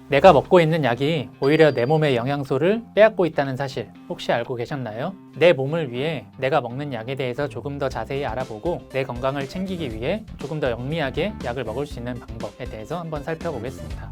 내가 먹고 있는 약이 오히려 내 몸의 영양소를 빼앗고 있다는 사실 혹시 알고 계셨나요? 내 몸을 위해 내가 먹는 약에 대해서 조금 더 자세히 알아보고 내 건강을 챙기기 위해 조금 더 영리하게 약을 먹을 수 있는 방법에 대해서 한번 살펴보겠습니다.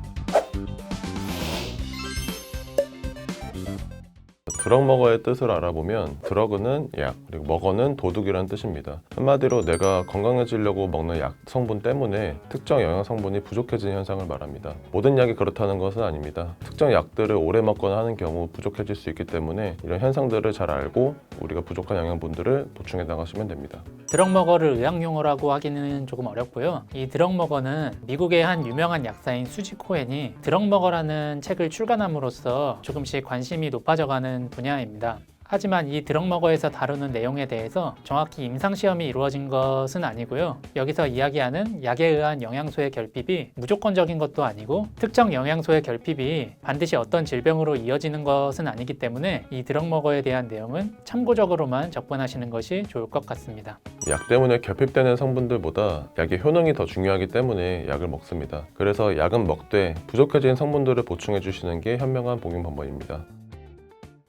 드럭머거의 뜻을 알아보면 드러그는 약, 그리고 머거는 도둑이라는 뜻입니다. 한마디로 내가 건강해지려고 먹는 약 성분 때문에 특정 영양 성분이 부족해지는 현상을 말합니다. 모든 약이 그렇다는 것은 아닙니다. 특정 약들을 오래 먹거나 하는 경우 부족해질 수 있기 때문에 이런 현상들을 잘 알고 우리가 부족한 영양분들을 보충해 나가시면 됩니다. 드럭머거를 의학용어라고 하기는 조금 어렵고요. 이 드럭머거는 미국의 한 유명한 약사인 수지 코헨이 드럭머거라는 책을 출간함으로써 조금씩 관심이 높아져가는 분야입니다. 하지만 이 드럭머거에서 다루는 내용에 대해서 정확히 임상시험이 이루어진 것은 아니고요. 여기서 이야기하는 약에 의한 영양소의 결핍이 무조건적인 것도 아니고 특정 영양소의 결핍이 반드시 어떤 질병으로 이어지는 것은 아니기 때문에 이 드럭머거에 대한 내용은 참고적으로만 접근하시는 것이 좋을 것 같습니다. 약 때문에 결핍되는 성분들보다 약의 효능이 더 중요하기 때문에 약을 먹습니다. 그래서 약은 먹되 부족해진 성분들을 보충해 주시는 게 현명한 복용 방법입니다.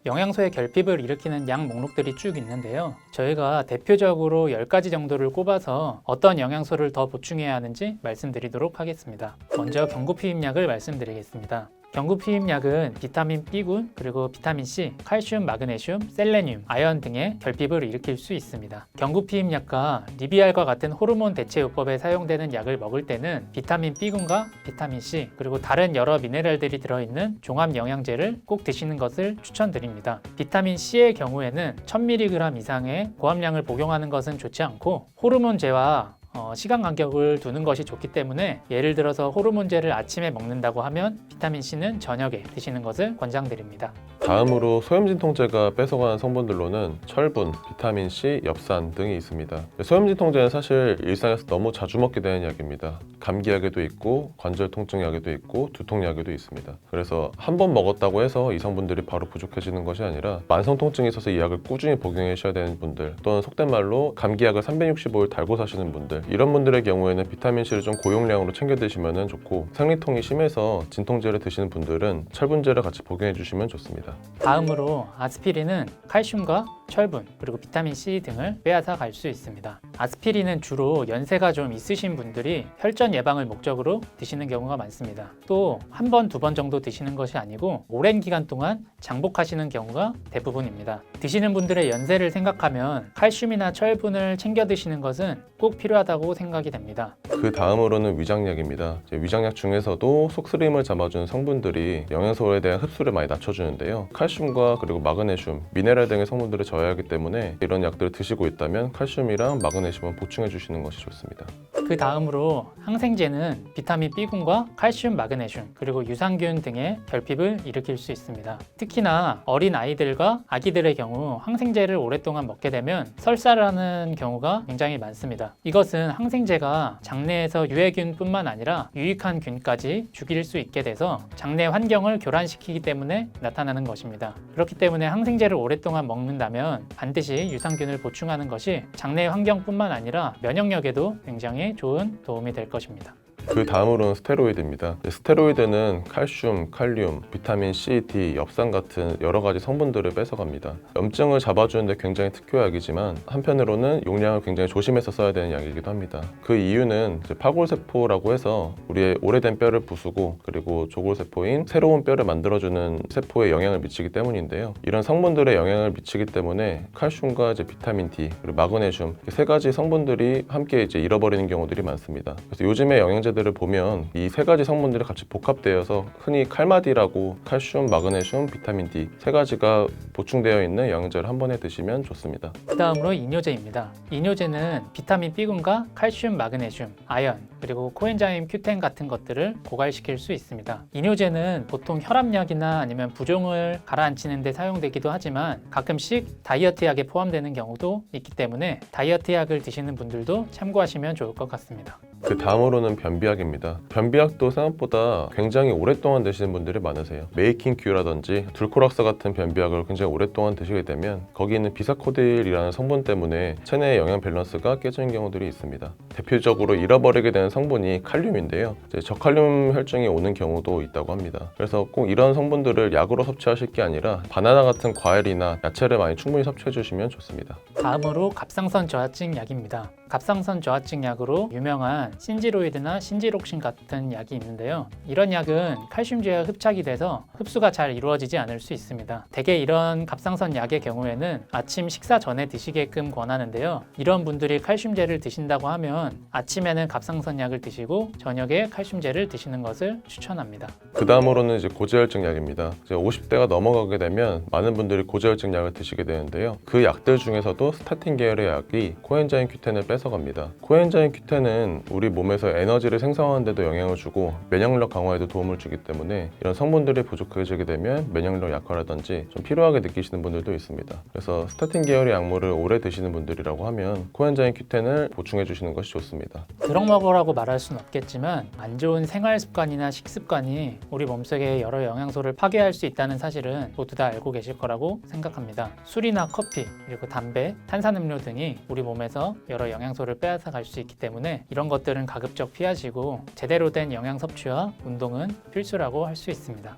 영양소의 결핍을 일으키는 약 목록들이 쭉 있는데요. 저희가 대표적으로 10가지 정도를 꼽아서 어떤 영양소를 더 보충해야 하는지 말씀드리도록 하겠습니다. 먼저 경구피임약을 말씀드리겠습니다. 경구피임약은 비타민 B군, 그리고 비타민 C, 칼슘, 마그네슘, 셀레늄, 아연 등의 결핍을 일으킬 수 있습니다. 경구피임약과 리비알과 같은 호르몬 대체요법에 사용되는 약을 먹을 때는 비타민 B군과 비타민 C, 그리고 다른 여러 미네랄들이 들어있는 종합 영양제를 꼭 드시는 것을 추천드립니다. 비타민 C의 경우에는 1000mg 이상의 고함량을 복용하는 것은 좋지 않고 호르몬제와 시간 간격을 두는 것이 좋기 때문에 예를 들어서 호르몬제를 아침에 먹는다고 하면 비타민C는 저녁에 드시는 것을 권장드립니다. 다음으로 소염진통제가 뺏어가는 성분들로는 철분, 비타민C, 엽산 등이 있습니다. 소염진통제는 사실 일상에서 너무 자주 먹게 되는 약입니다. 감기약에도 있고 관절 통증약에도 있고 두통약에도 있습니다. 그래서 한 번 먹었다고 해서 이 성분들이 바로 부족해지는 것이 아니라 만성 통증이 있어서 이 약을 꾸준히 복용해 주셔야 되는 분들, 또는 속된 말로 감기약을 365일 달고 사시는 분들, 이런 분들의 경우에는 비타민C를 좀 고용량으로 챙겨 드시면 좋고, 생리통이 심해서 진통제를 드시는 분들은 철분제를 같이 복용해 주시면 좋습니다. 다음으로 아스피린은 칼슘과 철분, 그리고 비타민C 등을 빼앗아 갈 수 있습니다. 아스피린은 주로 연세가 좀 있으신 분들이 혈전 예방을 목적으로 드시는 경우가 많습니다. 또 한 번, 두 번 정도 드시는 것이 아니고 오랜 기간 동안 장복하시는 경우가 대부분입니다. 드시는 분들의 연세를 생각하면 칼슘이나 철분을 챙겨 드시는 것은 꼭 필요하다고 생각이 됩니다. 그 다음으로는 위장약입니다. 위장약 중에서도 속쓰림을 잡아주는 성분들이 영양소에 대한 흡수를 많이 낮춰주는데요. 칼슘과 그리고 마그네슘, 미네랄 등의 성분들을 저해하기 때문에 이런 약들을 드시고 있다면 칼슘이랑 마그네슘을 보충해 주시는 것이 좋습니다. 그 다음으로 항생제는 비타민 B군과 칼슘, 마그네슘, 그리고 유산균 등의 결핍을 일으킬 수 있습니다. 특히나 어린 아이들과 아기들의 경우 항생제를 오랫동안 먹게 되면 설사를 하는 경우가 굉장히 많습니다. 이것은 항생제가 장내에서 유해균뿐만 아니라 유익한 균까지 죽일 수 있게 돼서 장내 환경을 교란시키기 때문에 나타나는 것입니다. 그렇기 때문에 항생제를 오랫동안 먹는다면 반드시 유산균을 보충하는 것이 장내 환경뿐만 아니라 면역력에도 굉장히 좋은 도움이 될 것입니다. 그 다음으로는 스테로이드입니다. 스테로이드는 칼슘, 칼륨, 비타민 C, D, 엽산 같은 여러 가지 성분들을 뺏어갑니다. 염증을 잡아주는데 굉장히 특효약이지만 한편으로는 용량을 굉장히 조심해서 써야 되는 약이기도 합니다. 그 이유는 파골세포라고 해서 우리의 오래된 뼈를 부수고 그리고 조골세포인 새로운 뼈를 만들어주는 세포에 영향을 미치기 때문인데요. 이런 성분들에 영향을 미치기 때문에 칼슘과 비타민 D, 그리고 마그네슘 세 가지 성분들이 함께 잃어버리는 경우들이 많습니다. 그래서 요즘에 영양제 들을 보면 이 세 가지 성분들이 같이 복합되어서 흔히 칼마디라고 칼슘, 마그네슘, 비타민 D 세 가지가 보충되어 있는 영양제를 한 번에 드시면 좋습니다. 그 다음으로 이뇨제입니다. 이뇨제는 비타민 B군과 칼슘, 마그네슘, 아연, 그리고 코엔자임 Q10 같은 것들을 고갈시킬 수 있습니다. 이뇨제는 보통 혈압약이나 아니면 부종을 가라앉히는 데 사용되기도 하지만 가끔씩 다이어트 약에 포함되는 경우도 있기 때문에 다이어트 약을 드시는 분들도 참고하시면 좋을 것 같습니다. 그 다음으로는 변비약입니다. 변비약도 생각보다 굉장히 오랫동안 드시는 분들이 많으세요. 메이킹큐라든지 둘코락스 같은 변비약을 굉장히 오랫동안 드시게 되면 거기 있는 비사코딜이라는 성분 때문에 체내의 영양 밸런스가 깨지는 경우들이 있습니다. 대표적으로 잃어버리게 되는 성분이 칼륨인데요. 이제 저칼륨 혈증이 오는 경우도 있다고 합니다. 그래서 꼭 이런 성분들을 약으로 섭취하실 게 아니라 바나나 같은 과일이나 야채를 많이 충분히 섭취해 주시면 좋습니다. 다음으로 갑상선 저하증 약입니다. 갑상선 저하증 약으로 유명한 신지로이드나 신지록신 같은 약이 있는데요. 이런 약은 칼슘제와 흡착이 돼서 흡수가 잘 이루어지지 않을 수 있습니다. 대개 이런 갑상선 약의 경우에는 아침 식사 전에 드시게끔 권하는데요. 이런 분들이 칼슘제를 드신다고 하면 아침에는 갑상선 약을 드시고 저녁에 칼슘제를 드시는 것을 추천합니다. 그 다음으로는 이제 고지혈증 약입니다. 이제 50대가 넘어가게 되면 많은 분들이 고지혈증 약을 드시게 되는데요. 그 약들 중에서도 스타틴 계열의 약이 코엔자임 Q10을 뺏어갑니다. 코엔자임 Q10은 우리 몸에서 에너지를 생성하는 데도 영향을 주고 면역력 강화에도 도움을 주기 때문에 이런 성분들이 부족해지게 되면 면역력 약화라든지 좀 필요하게 느끼시는 분들도 있습니다. 그래서 스타틴 계열의 약물을 오래 드시는 분들이라고 하면 코엔자임 Q10을 보충해 주시는 것이 좋습니다. 드럭 먹으라고 말할 수는 없겠지만 안 좋은 생활 습관이나 식습관이 우리 몸속에 여러 영양소를 파괴할 수 있다는 사실은 모두 다 알고 계실 거라고 생각합니다. 술이나 커피, 그리고 담배, 탄산음료 등이 우리 몸에서 여러 영양소를 빼앗아 갈 수 있기 때문에 이런 것들은 가급적 피하시고 제대로 된 영양 섭취와 운동은 필수라고 할 수 있습니다.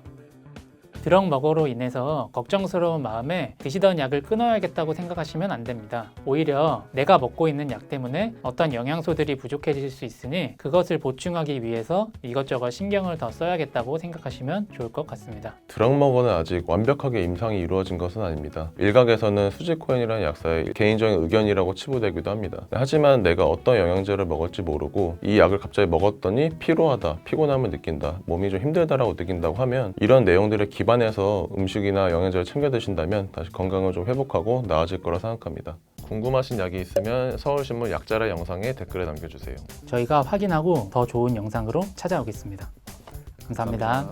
드럭 먹어로 인해서 걱정스러운 마음에 드시던 약을 끊어야겠다고 생각하시면 안 됩니다. 오히려 내가 먹고 있는 약 때문에 어떤 영양소들이 부족해질 수 있으니 그것을 보충하기 위해서 이것저것 신경을 더 써야겠다고 생각하시면 좋을 것 같습니다. 드럭머거는 아직 완벽하게 임상이 이루어진 것은 아닙니다. 일각에서는 수지코엔이라는 약사의 개인적인 의견이라고 치부되기도 합니다. 하지만 내가 어떤 영양제를 먹을지 모르고 이 약을 갑자기 먹었더니 피로하다, 피곤함을 느낀다, 몸이 좀 힘들다라고 느낀다고 하면 이런 내용들을 기반해서 음식이나 영양제를 챙겨 드신다면 다시 건강을 좀 회복하고 나아질 거라 생각합니다. 궁금하신 약이 있으면 서울신문 약자라 영상에 댓글에 남겨주세요. 저희가 확인하고 더 좋은 영상으로 찾아오겠습니다. 감사합니다.